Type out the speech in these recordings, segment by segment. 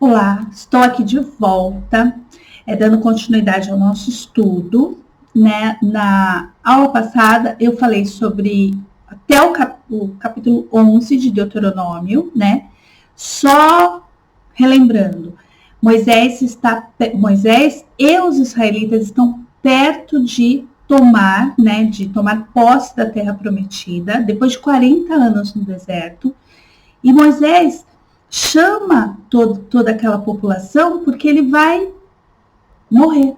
Olá, estou aqui de volta, dando continuidade ao nosso estudo, né? Na aula passada eu falei sobre até o capítulo 11 de Deuteronômio, né? Só relembrando, Moisés e os israelitas estão perto de tomar, né? De tomar posse da terra prometida, depois de 40 anos no deserto. E Moisés chama toda aquela população porque ele vai morrer.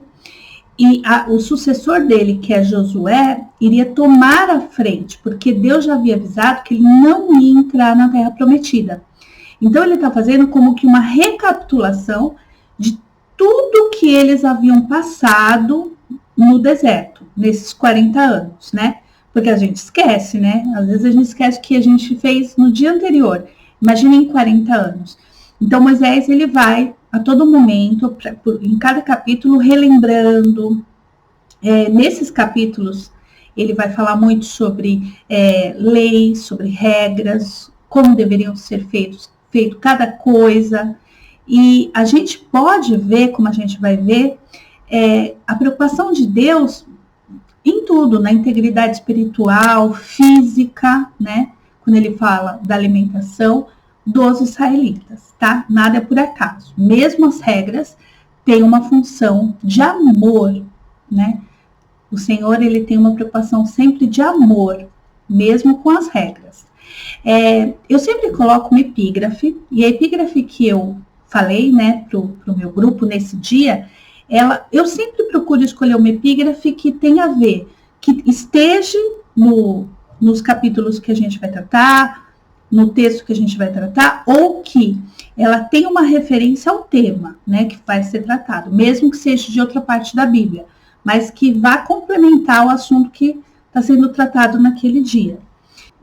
E o sucessor dele, que é Josué, iria tomar a frente, porque Deus já havia avisado que ele não ia entrar na Terra Prometida. Então ele está fazendo como que uma recapitulação de tudo que eles haviam passado no deserto, nesses 40 anos, né? Porque a gente esquece, né? Às vezes a gente esquece o que a gente fez no dia anterior. Imagina em 40 anos. Então, Moisés, ele vai a todo momento, em cada capítulo, relembrando. Nesses capítulos, ele vai falar muito sobre leis, sobre regras, como deveriam ser feito cada coisa. E a gente pode ver, como a gente vai ver, a preocupação de Deus em tudo, na integridade espiritual, física, né? Quando ele fala da alimentação dos israelitas, tá? Nada é por acaso. Mesmo as regras têm uma função de amor, né? O Senhor, ele tem uma preocupação sempre de amor, mesmo com as regras. Eu sempre coloco uma epígrafe, e a epígrafe que eu falei, né, pro meu grupo nesse dia, eu sempre procuro escolher uma epígrafe que tenha a ver, que esteja nos capítulos que a gente vai tratar, no texto que a gente vai tratar, ou que ela tenha uma referência ao tema, né, que vai ser tratado, mesmo que seja de outra parte da Bíblia, mas que vá complementar o assunto que está sendo tratado naquele dia.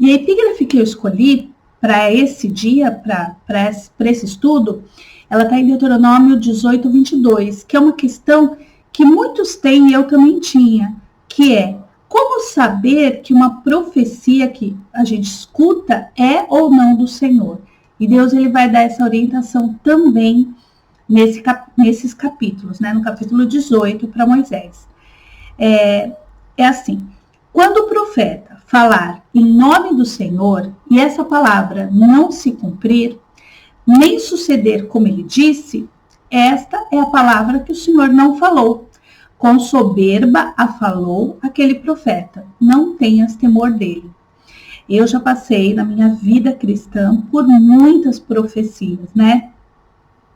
E a epígrafe que eu escolhi para esse dia, para esse estudo, ela está em Deuteronômio 18, 22, que é uma questão que muitos têm e eu também tinha, que é como saber que uma profecia que a gente escuta é ou não do Senhor. E Deus, ele vai dar essa orientação também nesses capítulos, né? No capítulo 18 para Moisés. É assim, quando o profeta falar em nome do Senhor e essa palavra não se cumprir, nem suceder como ele disse, esta é a palavra que o Senhor não falou. Com soberba a falou aquele profeta. Não tenhas temor dele. Eu já passei na minha vida cristã por muitas profecias, né?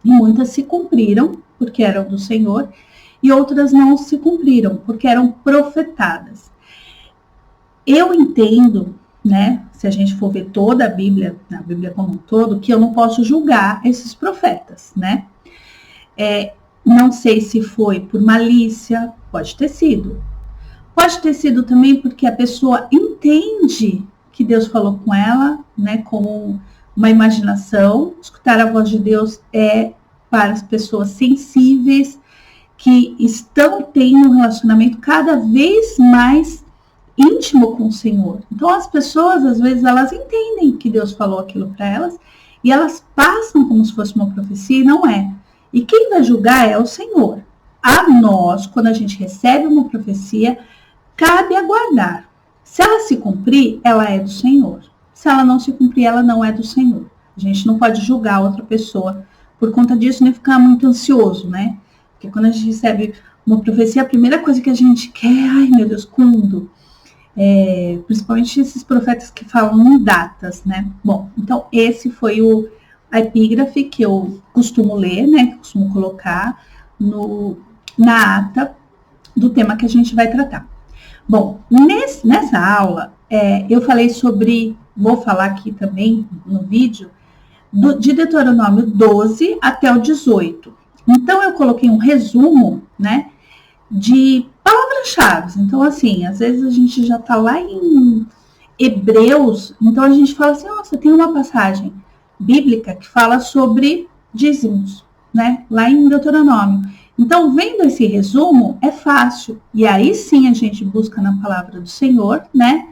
E muitas se cumpriram, porque eram do Senhor, e outras não se cumpriram, porque eram profetadas. Eu entendo, né, se a gente for ver toda a Bíblia como um todo, que eu não posso julgar esses profetas, né? Não sei se foi por malícia, pode ter sido. Pode ter sido também porque a pessoa entende que Deus falou com ela, né, com uma imaginação. Escutar a voz de Deus é para as pessoas sensíveis, que estão tendo um relacionamento cada vez mais íntimo com o Senhor. Então as pessoas, às vezes, elas entendem que Deus falou aquilo para elas e elas passam como se fosse uma profecia e não é. E quem vai julgar é o Senhor. A nós, quando a gente recebe uma profecia, cabe aguardar. Se ela se cumprir, ela é do Senhor. Se ela não se cumprir, ela não é do Senhor. A gente não pode julgar outra pessoa por conta disso, nem ficar muito ansioso, né? Porque quando a gente recebe uma profecia, a primeira coisa que a gente quer, ai meu Deus, quando? Principalmente esses profetas que falam em datas, né? Bom, então esse foi a epígrafe que eu costumo ler, né? Que eu costumo colocar na ata do tema que a gente vai tratar. Bom, nessa aula, eu falei vou falar aqui também no vídeo, de Deuteronômio 12 até o 18. Então, eu coloquei um resumo, né, de palavras-chave. Então, assim, às vezes a gente já está lá em Hebreus, então a gente fala assim, nossa, tem uma passagem bíblica que fala sobre dízimos, né, lá em Deuteronômio. Então, vendo esse resumo, é fácil. E aí sim a gente busca na palavra do Senhor, né,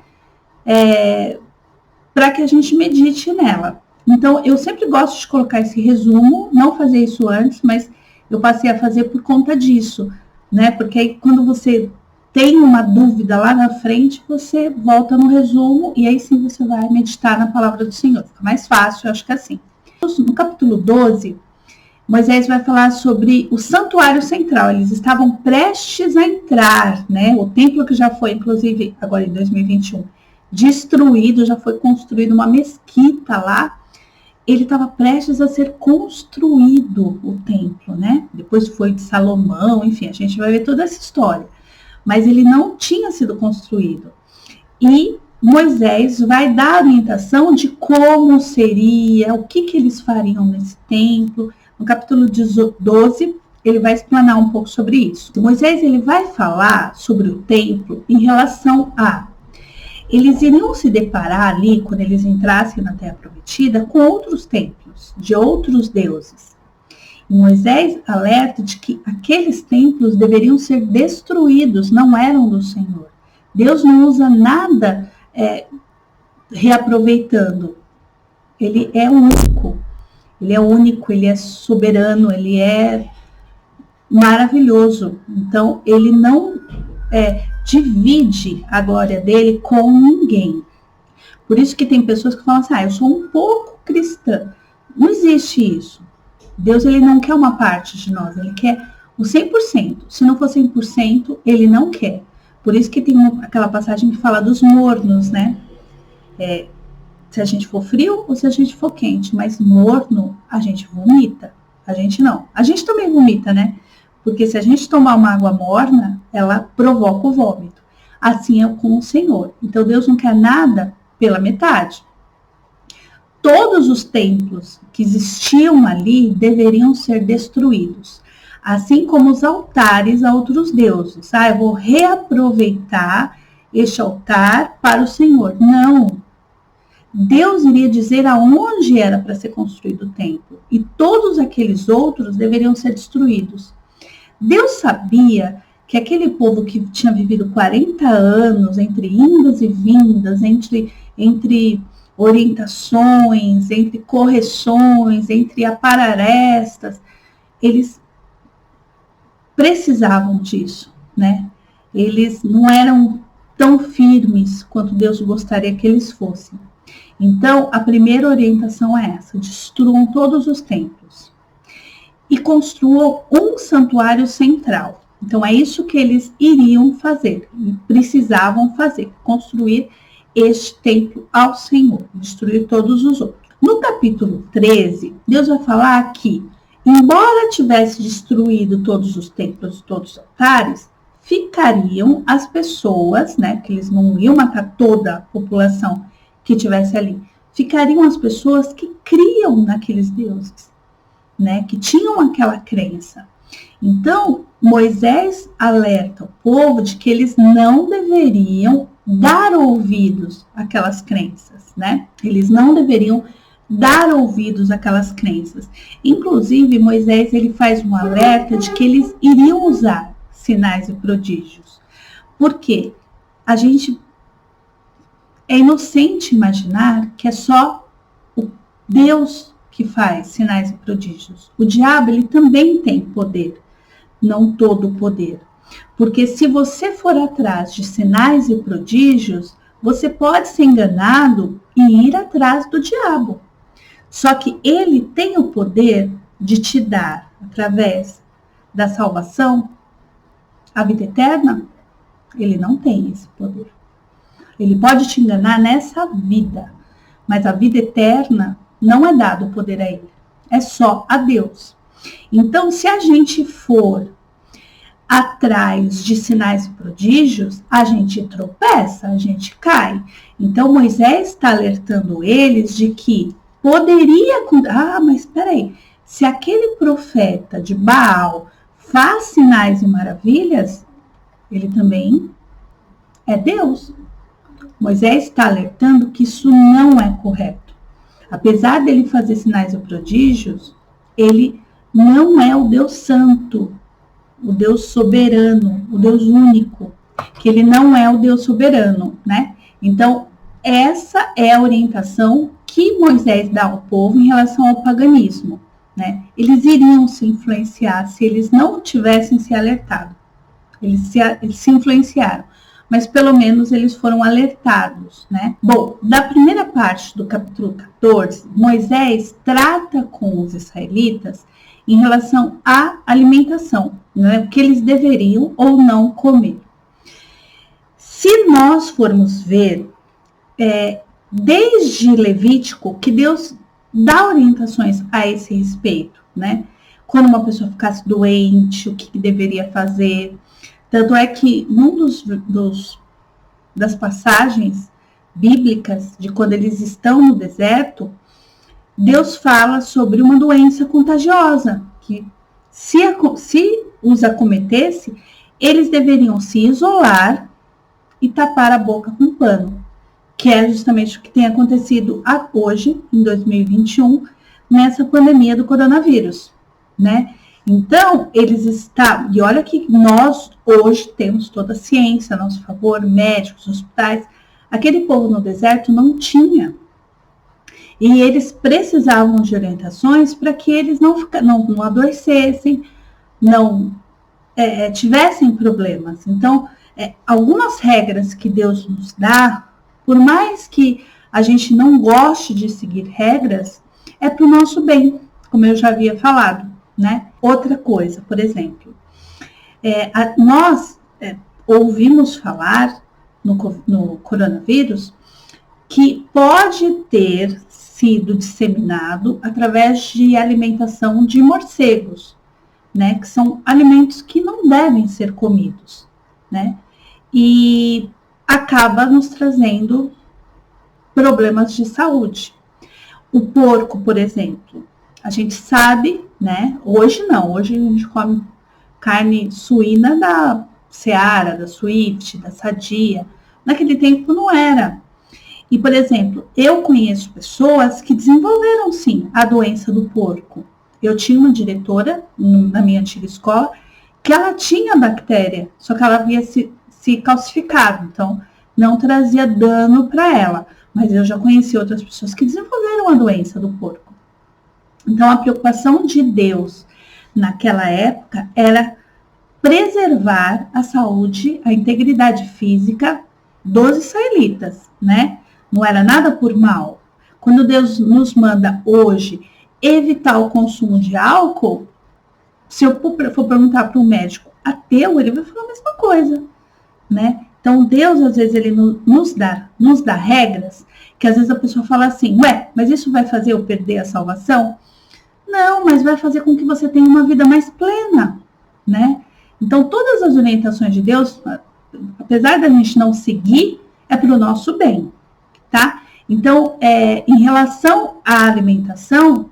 para que a gente medite nela. Então, eu sempre gosto de colocar esse resumo, não fazer isso antes, mas eu passei a fazer por conta disso, né? Porque aí, quando você tem uma dúvida lá na frente, você volta no resumo e aí sim você vai meditar na palavra do Senhor. Fica mais fácil, eu acho que é assim. No capítulo 12, Moisés vai falar sobre o santuário central. Eles estavam prestes a entrar, né? O templo que já foi, inclusive, agora em 2021, destruído, já foi construído uma mesquita lá. Ele estava prestes a ser construído, o templo, né? Depois foi de Salomão, enfim, a gente vai ver toda essa história. Mas ele não tinha sido construído. E Moisés vai dar a orientação de como seria, o que eles fariam nesse templo. No capítulo 12, ele vai explanar um pouco sobre isso. Moisés ele vai falar sobre o templo em relação a eles iriam se deparar ali, quando eles entrassem na Terra Prometida, com outros templos, de outros deuses. E Moisés alerta de que aqueles templos deveriam ser destruídos, não eram do Senhor. Deus não usa nada reaproveitando. Ele é único. Ele é único, ele é soberano, ele é maravilhoso. Então, ele não divide a glória dele com ninguém. Por isso que tem pessoas que falam assim, eu sou um pouco cristã. Não existe isso. Deus ele não quer uma parte de nós, ele quer o 100%. Se não for 100%, ele não quer. Por isso que tem aquela passagem que fala dos mornos, né? Se a gente for frio ou se a gente for quente. Mas morno, a gente vomita. A gente não. A gente também vomita, né? Porque se a gente tomar uma água morna, ela provoca o vômito. Assim é com o Senhor. Então, Deus não quer nada pela metade. Todos os templos que existiam ali deveriam ser destruídos. Assim como os altares a outros deuses. Eu vou reaproveitar este altar para o Senhor. Não. Deus iria dizer aonde era para ser construído o templo. E todos aqueles outros deveriam ser destruídos. Deus sabia que aquele povo que tinha vivido 40 anos, entre indas e vindas, entre orientações, entre correções, entre apararestas, eles precisavam disso, né? Eles não eram tão firmes quanto Deus gostaria que eles fossem. Então, a primeira orientação é essa: destruam todos os templos e construam um santuário central. Então, é isso que eles iriam fazer, e precisavam fazer, construir este templo ao Senhor, destruir todos os outros. No capítulo 13, Deus vai falar que, embora tivesse destruído todos os templos e todos os altares, ficariam as pessoas, né, que eles não iam matar toda a população que tivesse ali, ficariam as pessoas que criam naqueles deuses, né, que tinham aquela crença. Então, Moisés alerta o povo de que eles não deveriam dar ouvidos àquelas crenças, né? Eles não deveriam dar ouvidos àquelas crenças. Inclusive, Moisés ele faz um alerta de que eles iriam usar sinais e prodígios. Por quê? A gente é inocente imaginar que é só o Deus que faz sinais e prodígios. O diabo ele também tem poder, não todo o poder. Porque se você for atrás de sinais e prodígios, você pode ser enganado e ir atrás do diabo. Só que ele tem o poder de te dar, através da salvação, a vida eterna. Ele não tem esse poder. Ele pode te enganar nessa vida, mas a vida eterna não é dado o poder a ele. É só a Deus. Então, se a gente for atrás de sinais e prodígios, a gente tropeça, a gente cai. Então, Moisés está alertando eles de que poderia... mas espera aí. Se aquele profeta de Baal faz sinais e maravilhas, ele também é Deus. Moisés está alertando que isso não é correto. Apesar dele fazer sinais e prodígios, ele não é o Deus santo, o Deus soberano, o Deus único, que ele não é o Deus soberano, né? Então, essa é a orientação que Moisés dá ao povo em relação ao paganismo, né? Eles iriam se influenciar se eles não tivessem se alertado. Eles se influenciaram, mas pelo menos eles foram alertados, né? Bom, da primeira parte do capítulo 14, Moisés trata com os israelitas em relação à alimentação, né? O que eles deveriam ou não comer. Se nós formos ver, desde Levítico, que Deus dá orientações a esse respeito, né? Quando uma pessoa ficasse doente, o que deveria fazer. Tanto é que num das passagens bíblicas de quando eles estão no deserto, Deus fala sobre uma doença contagiosa, que se os acometesse, eles deveriam se isolar e tapar a boca com pano, que é justamente o que tem acontecido hoje, em 2021, nessa pandemia do coronavírus, né? Então, eles estão, e olha que nós hoje temos toda a ciência a nosso favor, médicos, hospitais, aquele povo no deserto não tinha. E eles precisavam de orientações para que eles não adoecessem, não tivessem problemas. Então, algumas regras que Deus nos dá, por mais que a gente não goste de seguir regras, é para o nosso bem, como eu já havia falado, né? Outra coisa, por exemplo, nós ouvimos falar no coronavírus que pode ter sido disseminado através de alimentação de morcegos, né? Que são alimentos que não devem ser comidos, né? E acaba nos trazendo problemas de saúde. O porco, por exemplo, a gente sabe, né? Hoje não, hoje a gente come carne suína da Seara, da Swift, da Sadia. Naquele tempo não era. E, por exemplo, eu conheço pessoas que desenvolveram, sim, a doença do porco. Eu tinha uma diretora na minha antiga escola que ela tinha bactéria, só que ela havia se calcificado, então não trazia dano para ela. Mas eu já conheci outras pessoas que desenvolveram a doença do porco. Então, a preocupação de Deus naquela época era preservar a saúde, a integridade física dos israelitas, né? Não era nada por mal. Quando Deus nos manda hoje evitar o consumo de álcool, se eu for perguntar para um médico ateu, ele vai falar a mesma coisa, né? Então, Deus, às vezes, ele nos dá regras que, às vezes, a pessoa fala assim, mas isso vai fazer eu perder a salvação? Não, mas vai fazer com que você tenha uma vida mais plena, né? Então, todas as orientações de Deus, apesar da gente não seguir, é para o nosso bem, tá? Então, em relação à alimentação,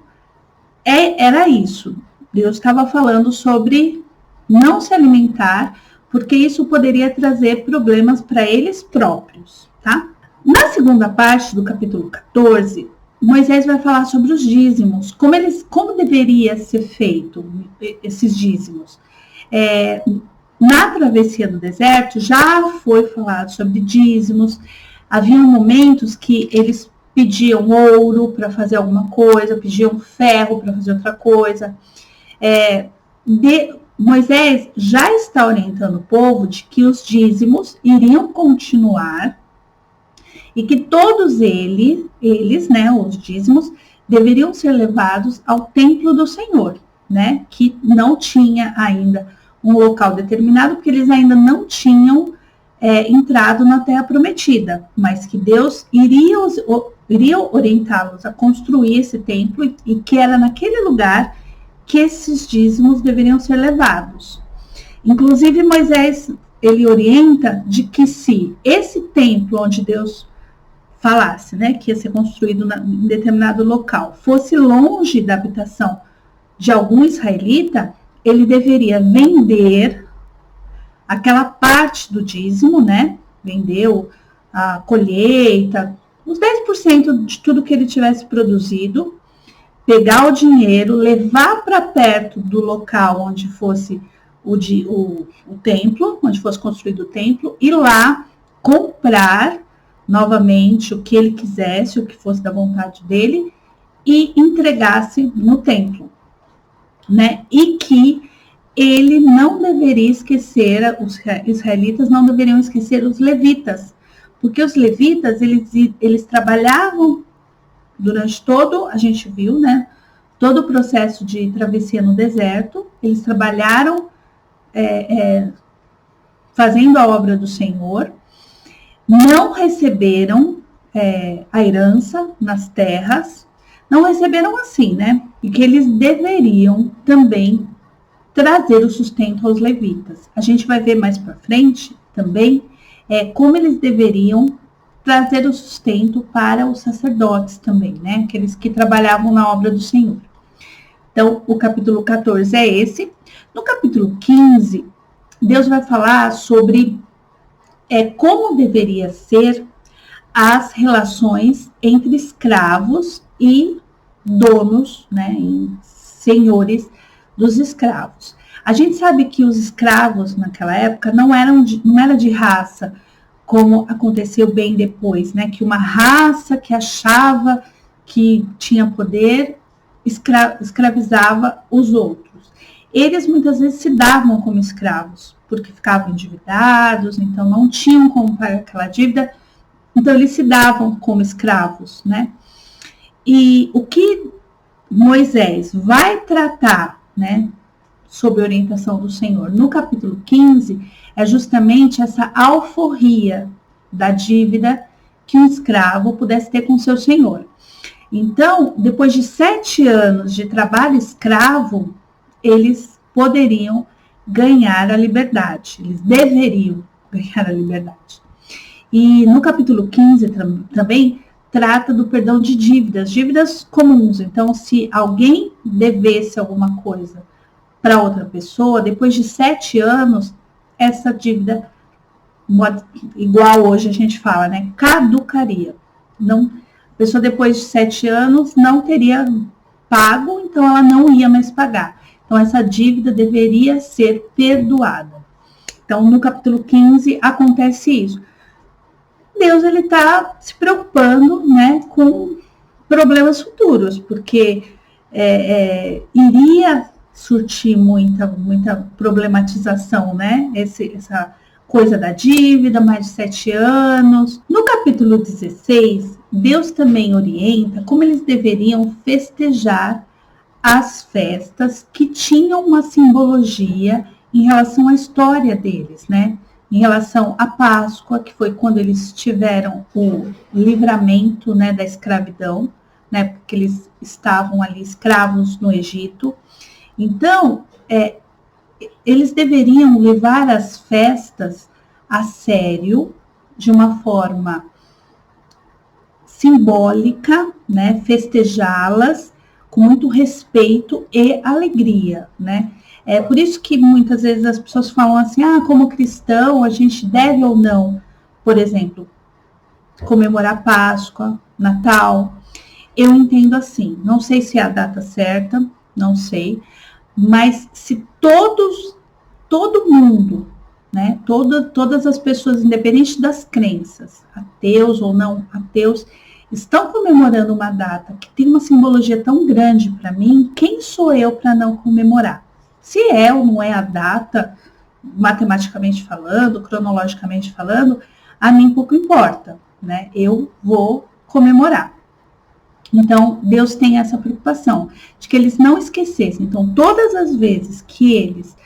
era isso. Deus estava falando sobre não se alimentar, porque isso poderia trazer problemas para eles próprios, tá? Na segunda parte do capítulo 14, Moisés vai falar sobre os dízimos, como deveria ser feito esses dízimos. Na travessia do deserto já foi falado sobre dízimos, haviam momentos que eles pediam ouro para fazer alguma coisa, pediam ferro para fazer outra coisa. Moisés já está orientando o povo de que os dízimos iriam continuar e que todos eles, né, os dízimos, deveriam ser levados ao templo do Senhor, né, que não tinha ainda um local determinado, porque eles ainda não tinham entrado na Terra Prometida, mas que Deus iria orientá-los a construir esse templo e que era naquele lugar que esses dízimos deveriam ser levados. Inclusive, Moisés, ele orienta de que se esse templo onde Deus falasse, né, que ia ser construído em determinado local, fosse longe da habitação de algum israelita, ele deveria vender aquela parte do dízimo, né, vender a colheita, uns 10% de tudo que ele tivesse produzido, pegar o dinheiro, levar para perto do local onde fosse o templo, onde fosse construído o templo, e lá comprar novamente o que ele quisesse, o que fosse da vontade dele, e entregasse no templo, né? E que ele não deveria esquecer, os israelitas não deveriam esquecer os levitas, porque os levitas, eles trabalhavam durante todo, a gente viu, né? Todo o processo de travessia no deserto, eles trabalharam fazendo a obra do Senhor, não receberam a herança nas terras, não receberam assim, né? E que eles deveriam também trazer o sustento aos levitas. A gente vai ver mais para frente também como eles deveriam trazer o sustento para os sacerdotes também, né? Aqueles que trabalhavam na obra do Senhor. Então, o capítulo 14 é esse. No capítulo 15, Deus vai falar sobre como deveria ser as relações entre escravos e donos, né, e senhores dos escravos. A gente sabe que os escravos naquela época não era de raça, como aconteceu bem depois, né, que uma raça que achava que tinha poder escravizava os outros. Eles muitas vezes se davam como escravos, porque ficavam endividados, então não tinham como pagar aquela dívida, então eles se davam como escravos, né? E o que Moisés vai tratar, né, sob orientação do Senhor, no capítulo 15, é justamente essa alforria da dívida que um escravo pudesse ter com seu senhor. Então, depois de 7 anos de trabalho escravo, eles poderiam ganhar a liberdade, eles deveriam ganhar a liberdade. E no capítulo 15 também trata do perdão de dívidas comuns. Então, se alguém devesse alguma coisa para outra pessoa, depois de 7 anos, essa dívida, igual hoje a gente fala, né, caducaria. Não, a pessoa depois de 7 anos não teria pago, então ela não ia mais pagar. Então, essa dívida deveria ser perdoada. Então, no capítulo 15, acontece isso. Deus está se preocupando, né, com problemas futuros, porque iria surtir muita problematização, né, essa coisa da dívida, mais de 7 anos. No capítulo 16, Deus também orienta como eles deveriam festejar as festas que tinham uma simbologia em relação à história deles, né? Em relação à Páscoa, que foi quando eles tiveram o livramento, né, da escravidão, né? Porque eles estavam ali escravos no Egito. Então, eles deveriam levar as festas a sério, de uma forma simbólica, né? Festejá-las com muito respeito e alegria, né? É por isso que muitas vezes as pessoas falam assim, como cristão, a gente deve ou não, por exemplo, comemorar Páscoa, Natal. Eu entendo assim, não sei se é a data certa, não sei, mas se todo mundo, né, todas as pessoas, independente das crenças, ateus ou não ateus, estão comemorando uma data que tem uma simbologia tão grande para mim, quem sou eu para não comemorar? Se é ou não é a data, matematicamente falando, cronologicamente falando, a mim pouco importa, né? Eu vou comemorar. Então, Deus tem essa preocupação de que eles não esquecessem. Então, todas as vezes que eles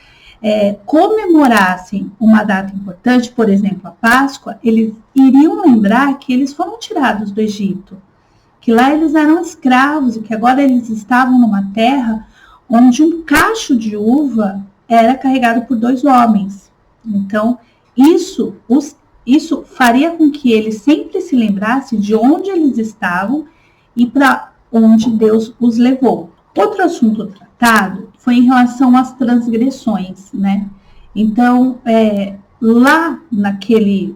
comemorassem uma data importante, por exemplo, a Páscoa, eles iriam lembrar que eles foram tirados do Egito, que lá eles eram escravos e que agora eles estavam numa terra onde um cacho de uva era carregado por 2 homens. Então, isso faria com que eles sempre se lembrassem de onde eles estavam e para onde Deus os levou. Outro assunto tratado foi em relação às transgressões, né? Então, lá naquele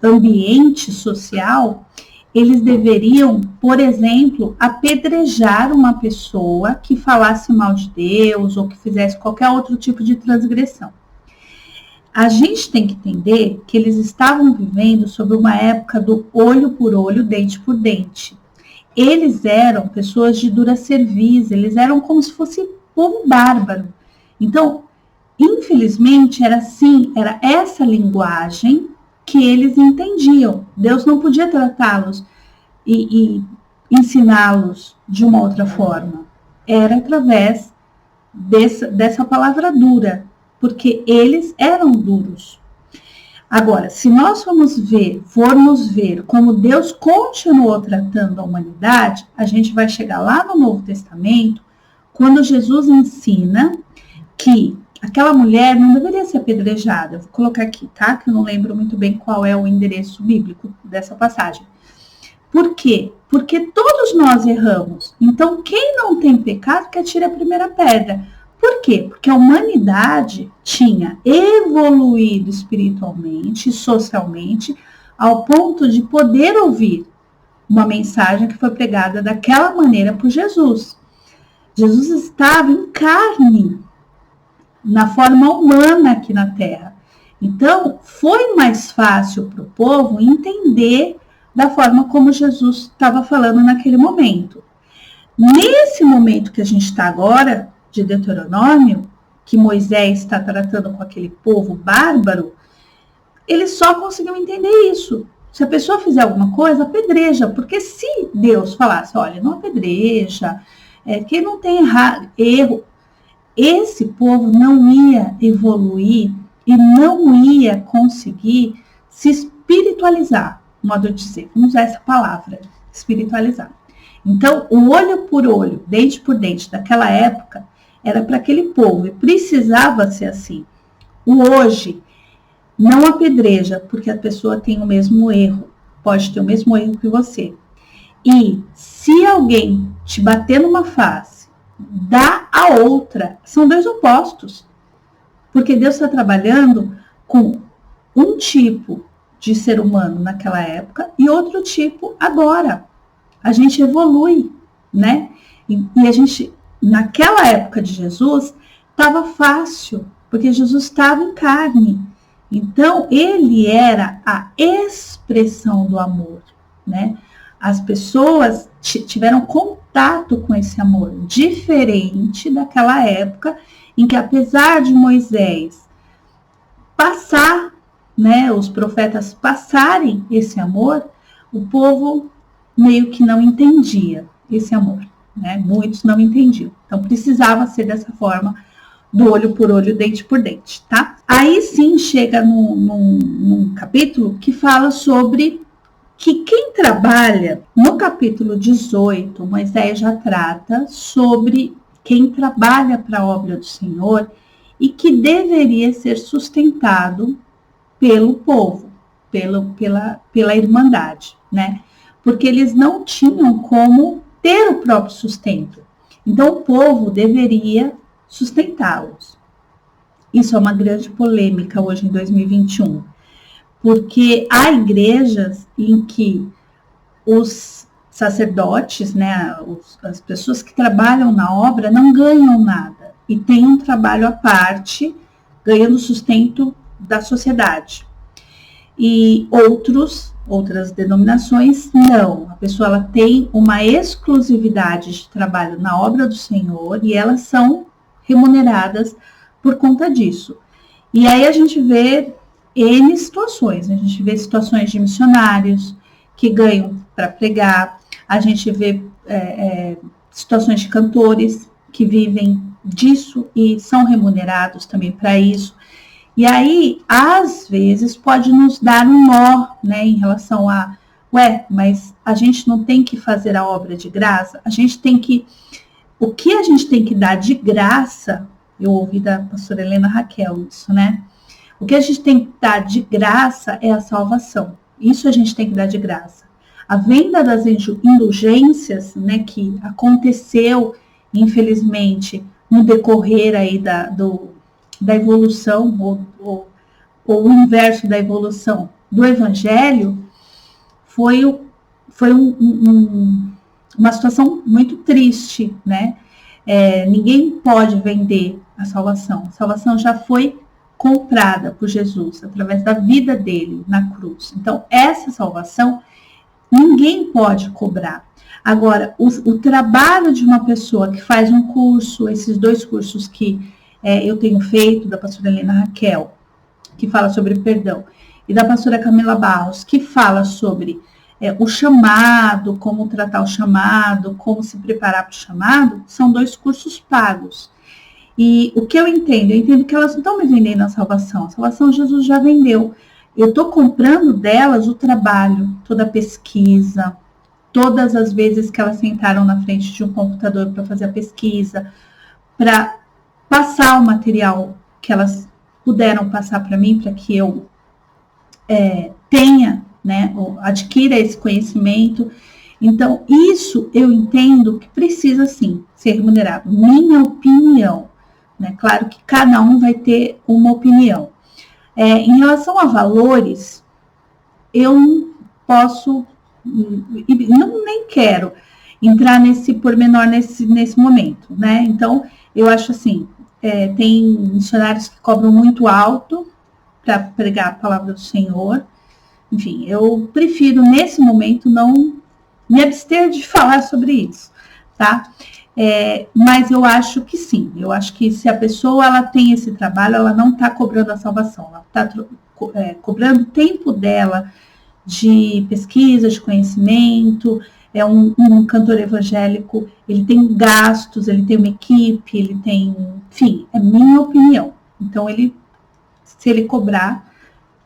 ambiente social, eles deveriam, por exemplo, apedrejar uma pessoa que falasse mal de Deus ou que fizesse qualquer outro tipo de transgressão. A gente tem que entender que eles estavam vivendo sob uma época do olho por olho, dente por dente. Eles eram pessoas de dura cerviz, eles eram como se fosse povo bárbaro. Então, infelizmente, era assim, era essa linguagem que eles entendiam. Deus não podia tratá-los e ensiná-los de uma outra forma. Era através dessa palavra dura, porque eles eram duros. Agora, se nós formos ver como Deus continuou tratando a humanidade, a gente vai chegar lá no Novo Testamento, quando Jesus ensina que aquela mulher não deveria ser apedrejada. Eu vou colocar aqui, tá? Que eu não lembro muito bem qual é o endereço bíblico dessa passagem. Por quê? Porque todos nós erramos. Então, quem não tem pecado, que atire a primeira pedra. Por quê? Porque a humanidade tinha evoluído espiritualmente, socialmente, ao ponto de poder ouvir uma mensagem que foi pregada daquela maneira por Jesus. Jesus estava em carne, na forma humana aqui na Terra. Então, foi mais fácil para o povo entender da forma como Jesus estava falando naquele momento. Nesse momento que a gente está agora, de Deuteronômio, que Moisés está tratando com aquele povo bárbaro, eles só conseguiam entender isso. Se a pessoa fizer alguma coisa, apedreja. Porque se Deus falasse, olha, não apedreja, que não tem erro, esse povo não ia evoluir e não ia conseguir se espiritualizar, modo de dizer. Vamos usar essa palavra, espiritualizar. Então, o olho por olho, dente por dente, daquela época, era para aquele povo e precisava ser assim. O hoje não apedreja, porque a pessoa tem o mesmo erro, pode ter o mesmo erro que você. E se alguém te bater numa face, dá a outra, são dois opostos. Porque Deus está trabalhando com um tipo de ser humano naquela época e outro tipo agora. A gente evolui, né? E a gente, naquela época de Jesus, estava fácil, porque Jesus estava em carne. Então, ele era a expressão do amor, né? As pessoas tiveram contato com esse amor, diferente daquela época em que, apesar de Moisés passar, né, os profetas passarem esse amor, o povo meio que não entendia esse amor, né? Muitos não entendiam. Então, precisava ser dessa forma, do olho por olho, dente por dente, tá? Aí sim chega num capítulo que fala sobre que quem trabalha, no capítulo 18, Moisés já trata sobre quem trabalha para a obra do Senhor e que deveria ser sustentado pelo povo, pela irmandade, né? Porque eles não tinham como ter o próprio sustento. Então, o povo deveria sustentá-los. Isso é uma grande polêmica hoje em 2021, porque há igrejas em que os sacerdotes, né, as pessoas que trabalham na obra não ganham nada e têm um trabalho à parte, ganhando sustento da sociedade. E outras denominações, não. A pessoa ela tem uma exclusividade de trabalho na obra do Senhor e elas são remuneradas por conta disso. E aí a gente vê N situações. A gente vê situações de missionários que ganham para pregar. A gente vê situações de cantores que vivem disso e são remunerados também para isso. E aí, às vezes, pode nos dar um nó, né, em relação a, mas a gente não tem que fazer a obra de graça? O que a gente tem que dar de graça, eu ouvi da pastora Helena Raquel isso, né? O que a gente tem que dar de graça é a salvação. Isso a gente tem que dar de graça. A venda das indulgências, né, que aconteceu, infelizmente, no decorrer aí da evolução, ou o inverso da evolução do Evangelho, foi uma situação muito triste, né? Ninguém pode vender a salvação. A salvação já foi comprada por Jesus, através da vida dele na cruz. Então, essa salvação ninguém pode cobrar. Agora, o trabalho de uma pessoa que faz um curso, esses 2 cursos que eu tenho feito, da pastora Helena Raquel, que fala sobre perdão, e da pastora Camila Barros, que fala sobre o chamado, como tratar o chamado, como se preparar para o chamado, são 2 cursos pagos. E o que eu entendo que elas não estão me vendendo a salvação Jesus já vendeu. Eu estou comprando delas o trabalho, toda a pesquisa, todas as vezes que elas sentaram na frente de um computador para fazer a pesquisa, para passar o material que elas puderam passar para mim, para que eu tenha, né, adquira esse conhecimento. Então, isso eu entendo que precisa, sim, ser remunerado. Minha opinião, né? Claro que cada um vai ter uma opinião. Em relação a valores, eu não posso, nem quero entrar nesse pormenor nesse momento, né? Então, eu acho assim, tem missionários que cobram muito alto para pregar a palavra do Senhor. Enfim, eu prefiro, nesse momento, não me abster de falar sobre isso, tá? Mas eu acho que sim, eu acho que se a pessoa ela tem esse trabalho, ela não está cobrando a salvação, ela está cobrando o tempo dela de pesquisa, de conhecimento. Um cantor evangélico, ele tem gastos, ele tem uma equipe, ele tem, enfim, é minha opinião. Então, se ele cobrar,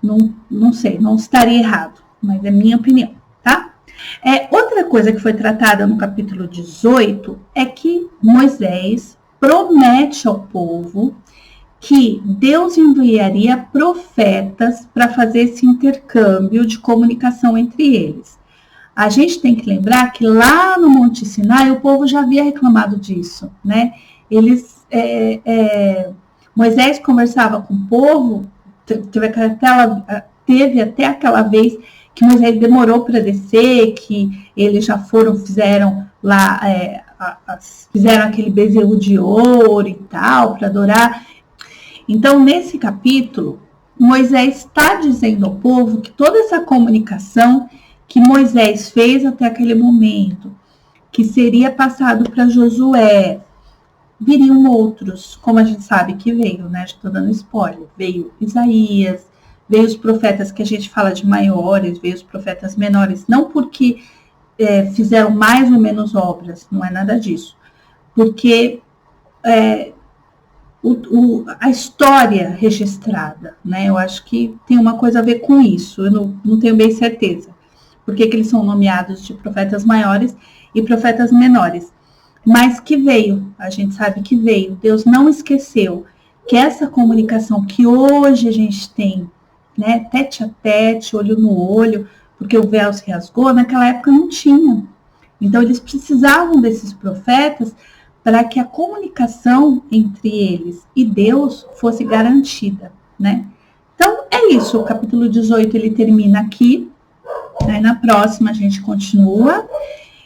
não sei, não estaria errado, mas é minha opinião, tá? Outra coisa que foi tratada no capítulo 18 é que Moisés promete ao povo que Deus enviaria profetas para fazer esse intercâmbio de comunicação entre eles. A gente tem que lembrar que lá no Monte Sinai o povo já havia reclamado disso, né? Moisés conversava com o povo, teve até aquela vez que Moisés demorou para descer, que eles já fizeram lá, fizeram aquele bezerro de ouro e tal, para adorar. Então, nesse capítulo, Moisés está dizendo ao povo que toda essa comunicação que Moisés fez até aquele momento, que seria passado para Josué, viriam outros, como a gente sabe que veio, né? Estou dando spoiler. Veio Isaías, veio os profetas que a gente fala de maiores, veio os profetas menores, não porque fizeram mais ou menos obras, não é nada disso, porque a história registrada, né? Eu acho que tem uma coisa a ver com isso, eu não tenho bem certeza, porque que eles são nomeados de profetas maiores e profetas menores, mas que veio, a gente sabe que veio, Deus não esqueceu que essa comunicação que hoje a gente tem, né, tete a tete, olho no olho, porque o véu se rasgou, naquela época não tinha. Então, eles precisavam desses profetas para que a comunicação entre eles e Deus fosse garantida, né? Então, é isso. O capítulo 18, ele termina aqui. Aí, na próxima, a gente continua.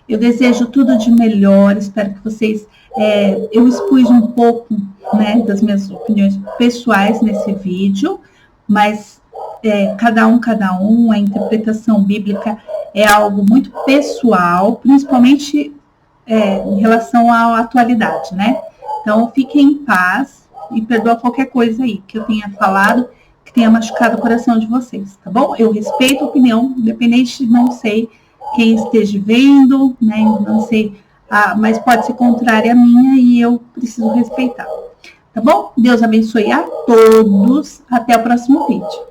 Eu desejo tudo de melhor. Espero que vocês... eu expus um pouco, né, das minhas opiniões pessoais nesse vídeo, mas cada um, a interpretação bíblica é algo muito pessoal, principalmente em relação à atualidade, né? Então, fiquem em paz e perdoa qualquer coisa aí que eu tenha falado, que tenha machucado o coração de vocês, tá bom? Eu respeito a opinião, independente de não sei quem esteja vendo, né? Não sei, mas pode ser contrária à minha e eu preciso respeitar, tá bom? Deus abençoe a todos. Até o próximo vídeo.